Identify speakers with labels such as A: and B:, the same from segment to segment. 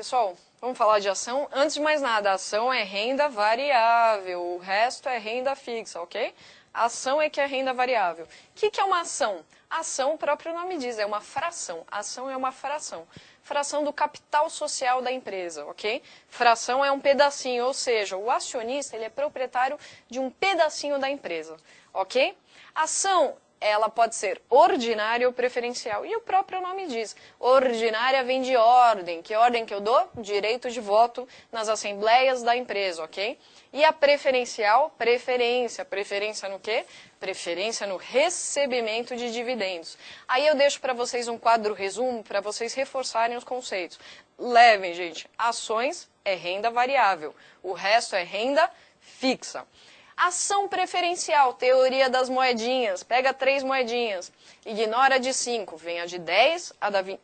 A: Pessoal, vamos falar de ação? Antes de mais nada, a ação é renda variável, o resto é renda fixa, ok? A ação é que é renda variável. O que é uma ação? Ação, o próprio nome diz, é uma fração. Ação é uma fração. Fração do capital social da empresa, ok? Fração é um pedacinho, ou seja, o acionista ele é proprietário de um pedacinho da empresa, ok? Ação, ela pode ser ordinária ou preferencial. E o próprio nome diz, ordinária vem de ordem. Que ordem que eu dou? Direito de voto nas assembleias da empresa, ok? E a preferencial, preferência. Preferência no quê? Preferência no recebimento de dividendos. Aí eu deixo para vocês um quadro resumo para vocês reforçarem os conceitos. Levem, gente, ações é renda variável, o resto é renda fixa. Ação preferencial, teoria das moedinhas. Pega 3 moedinhas, ignora a de 5, vem a de 10,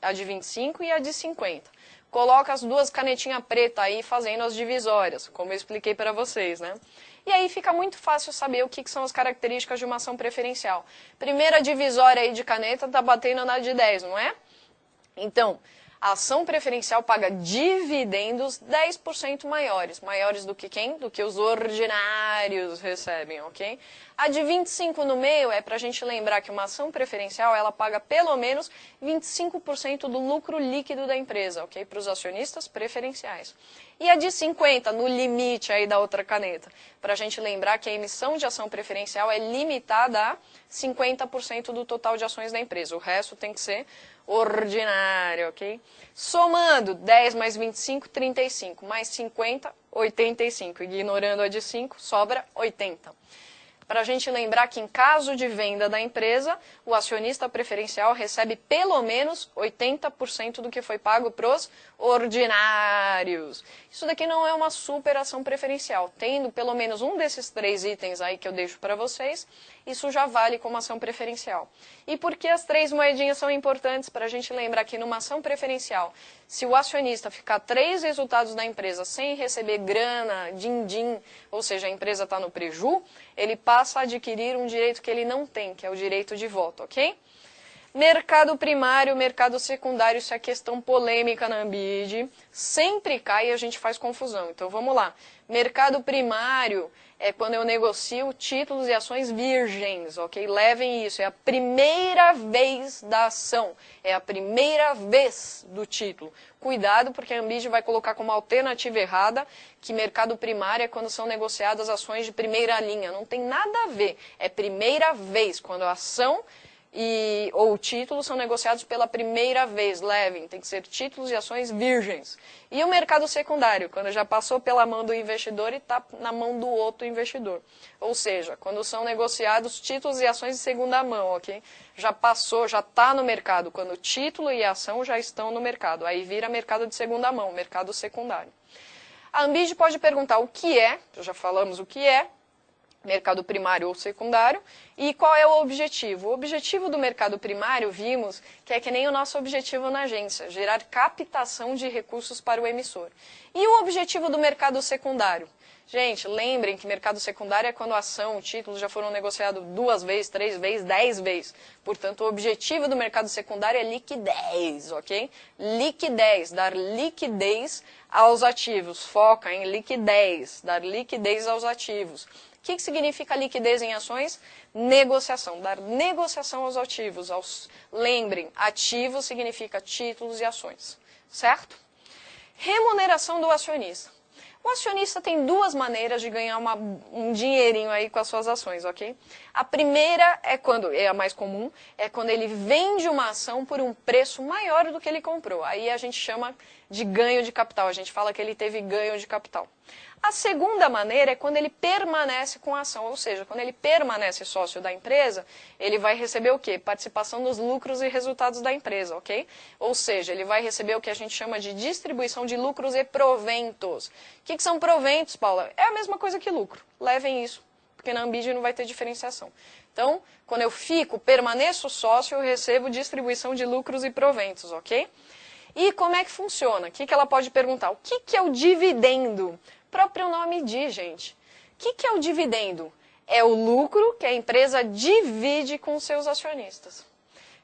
A: a de 25 e a de 50. Coloca as 2 canetinhas pretas aí fazendo as divisórias, como eu expliquei para vocês, né? E aí fica muito fácil saber o que são as características de uma ação preferencial. Primeira divisória aí de caneta tá batendo na de 10, não é? Então, a ação preferencial paga dividendos 10% maiores. Maiores do que quem? Do que os ordinários recebem, ok? A de 25 no meio é para a gente lembrar que uma ação preferencial ela paga pelo menos 25% do lucro líquido da empresa, ok? Para os acionistas preferenciais. E a de 50 no limite aí da outra caneta, para a gente lembrar que a emissão de ação preferencial é limitada a 50% do total de ações da empresa. O resto tem que ser ordinário, ok? Somando 10 mais 25, 35, mais 50, 85. Ignorando a de 5, sobra 80. Para a gente lembrar que em caso de venda da empresa, o acionista preferencial recebe pelo menos 80% do que foi pago para os ordinários. Isso daqui não é uma super ação preferencial. Tendo pelo menos um desses 3 itens aí que eu deixo para vocês, isso já vale como ação preferencial. E por que as 3 moedinhas são importantes? Para a gente lembrar que numa ação preferencial, se o acionista ficar 3 resultados da empresa sem receber grana, din-din, ou seja, a empresa está no preju, ele passa a adquirir um direito que ele não tem, que é o direito de voto, ok? Mercado primário, mercado secundário, isso é questão polêmica na Ambide. Sempre cai e a gente faz confusão. Então vamos lá. Mercado primário é quando eu negocio títulos e ações virgens, ok? Levem isso, é a primeira vez da ação, é a primeira vez do título. Cuidado, porque a Ambide vai colocar como alternativa errada que mercado primário é quando são negociadas ações de primeira linha. Não tem nada a ver, é primeira vez, quando a ação ou títulos são negociados pela primeira vez, levem, tem que ser títulos e ações virgens. E o mercado secundário, quando já passou pela mão do investidor e está na mão do outro investidor. Ou seja, quando são negociados títulos e ações de segunda mão, ok? Já passou, já está no mercado, quando o título e a ação já estão no mercado. Aí vira mercado de segunda mão, mercado secundário. A Ambide pode perguntar o que é, já falamos o que é, mercado primário ou secundário, e qual é o objetivo? O objetivo do mercado primário, vimos, que é que nem o nosso objetivo na agência, gerar captação de recursos para o emissor. E o objetivo do mercado secundário? Gente, lembrem que mercado secundário é quando a ação, o título já foram negociados 2 vezes, 3 vezes, 10 vezes. Portanto, o objetivo do mercado secundário é liquidez, ok? Liquidez, dar liquidez aos ativos. Foca em liquidez, dar liquidez aos ativos. O que significa liquidez em ações? Negociação, dar negociação aos ativos. Lembrem, ativos significa títulos e ações, certo? Remuneração do acionista. O acionista tem 2 maneiras de ganhar um dinheirinho aí com as suas ações, ok? A primeira é a mais comum, é quando ele vende uma ação por um preço maior do que ele comprou. Aí a gente chama de ganho de capital, a gente fala que ele teve ganho de capital. A segunda maneira é quando ele permanece com a ação, ou seja, quando ele permanece sócio da empresa, ele vai receber o quê? Participação nos lucros e resultados da empresa, ok? Ou seja, ele vai receber o que a gente chama de distribuição de lucros e proventos. O que são proventos, Paula? É a mesma coisa que lucro. Levem isso, porque na Ambide não vai ter diferenciação. Então, quando eu permaneço sócio, eu recebo distribuição de lucros e proventos, ok? E como é que funciona? O que ela pode perguntar? O que é o dividendo? O próprio nome diz, gente. O que é o dividendo? É o lucro que a empresa divide com seus acionistas.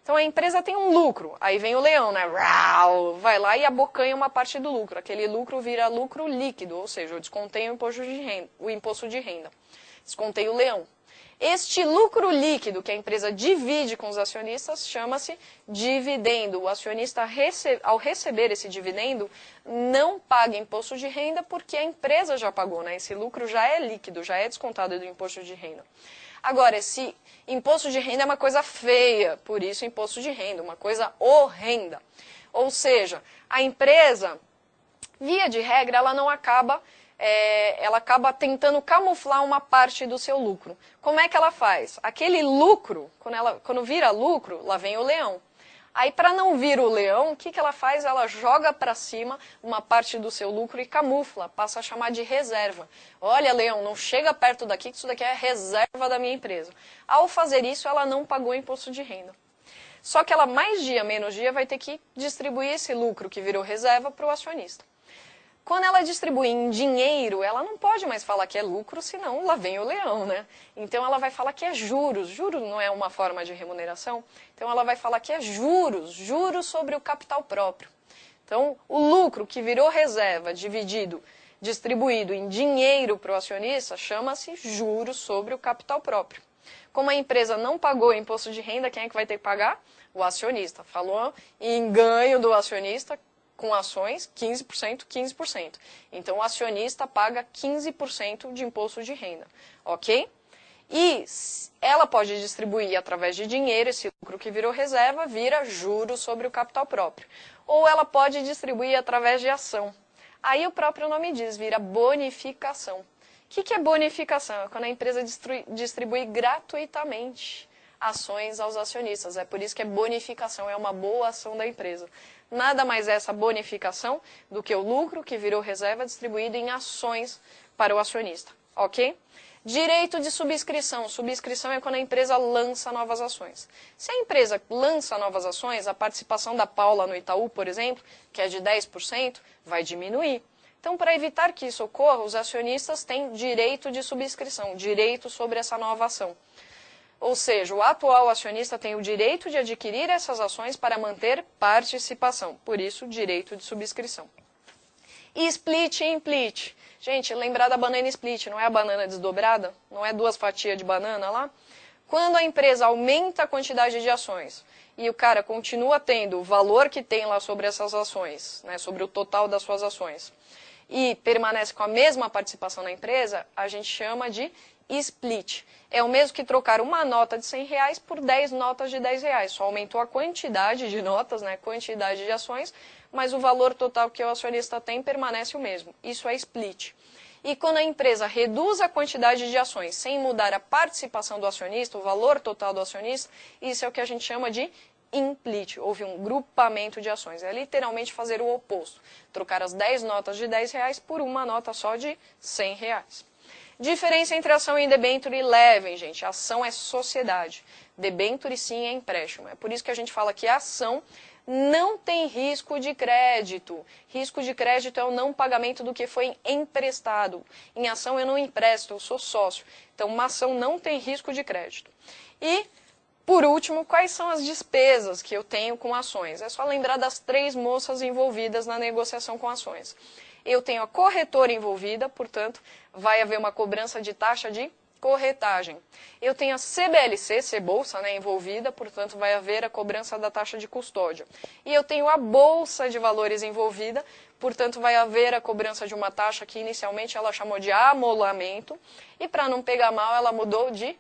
A: Então a empresa tem um lucro, aí vem o leão, né? Vai lá e abocanha uma parte do lucro. Aquele lucro vira lucro líquido, ou seja, eu descontei o imposto de renda. Descontei o leão. Este lucro líquido que a empresa divide com os acionistas chama-se dividendo. O acionista, ao receber esse dividendo, não paga imposto de renda porque a empresa já pagou, né? Esse lucro já é líquido, já é descontado do imposto de renda. Agora, esse imposto de renda é uma coisa feia, por isso imposto de renda, uma coisa horrenda. Ou seja, a empresa, via de regra, ela acaba tentando camuflar uma parte do seu lucro. Como é que ela faz? Aquele lucro, quando vira lucro, lá vem o leão. Aí, para não vir o leão, o que ela faz? Ela joga para cima uma parte do seu lucro e camufla, passa a chamar de reserva. Olha, leão, não chega perto daqui, que isso daqui é reserva da minha empresa. Ao fazer isso, ela não pagou imposto de renda. Só que ela, mais dia, menos dia, vai ter que distribuir esse lucro que virou reserva para o acionista. Quando ela distribui em dinheiro, ela não pode mais falar que é lucro, senão lá vem o leão, né? Então ela vai falar que é juros. Juros não é uma forma de remuneração. Então ela vai falar que é juros, juros sobre o capital próprio. Então o lucro que virou reserva, distribuído em dinheiro para o acionista, chama-se juros sobre o capital próprio. Como a empresa não pagou imposto de renda, quem é que vai ter que pagar? O acionista. Falou em ganho do acionista, com ações, 15%, 15%. Então, o acionista paga 15% de imposto de renda, ok? E ela pode distribuir através de dinheiro, esse lucro que virou reserva, vira juros sobre o capital próprio. Ou ela pode distribuir através de ação. Aí o próprio nome diz, vira bonificação. O que é bonificação? É quando a empresa distribui gratuitamente ações aos acionistas. É por isso que é bonificação, é uma boa ação da empresa. Nada mais é essa bonificação do que o lucro que virou reserva distribuído em ações para o acionista, ok? Direito de subscrição. Subscrição é quando a empresa lança novas ações. Se a empresa lança novas ações, a participação da Paula no Itaú, por exemplo, que é de 10%, vai diminuir. Então, para evitar que isso ocorra, os acionistas têm direito de subscrição, direito sobre essa nova ação. Ou seja, o atual acionista tem o direito de adquirir essas ações para manter participação. Por isso, direito de subscrição. E split e implit. Gente, lembrar da banana split, não é a banana desdobrada? Não é 2 fatias de banana lá? Quando a empresa aumenta a quantidade de ações e o cara continua tendo o valor que tem lá sobre essas ações, né, sobre o total das suas ações, e permanece com a mesma participação na empresa, a gente chama de split. É o mesmo que trocar uma nota de R$100 por 10 notas de R$10. Só aumentou a quantidade de notas, né, quantidade de ações, mas o valor total que o acionista tem permanece o mesmo. Isso é split. E quando a empresa reduz a quantidade de ações sem mudar a participação do acionista, o valor total do acionista, isso é o que a gente chama de implit. Houve um grupamento de ações. É literalmente fazer o oposto. Trocar as 10 notas de R$10 por uma nota só de R$100. Diferença entre ação e debênture e levem, gente. Ação é sociedade. Debênture, sim, é empréstimo. É por isso que a gente fala que a ação não tem risco de crédito. Risco de crédito é o não pagamento do que foi emprestado. Em ação eu não empresto, eu sou sócio. Então, uma ação não tem risco de crédito. E, por último, quais são as despesas que eu tenho com ações? É só lembrar das 3 moças envolvidas na negociação com ações. Eu tenho a corretora envolvida, portanto, vai haver uma cobrança de taxa de corretagem. Eu tenho a CBLC, Cbolsa, né, envolvida, portanto, vai haver a cobrança da taxa de custódia. E eu tenho a Bolsa de Valores envolvida, portanto, vai haver a cobrança de uma taxa que inicialmente ela chamou de amolamento, e para não pegar mal, ela mudou de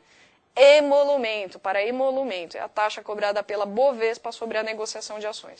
A: emolumento, para emolumento. É a taxa cobrada pela Bovespa sobre a negociação de ações.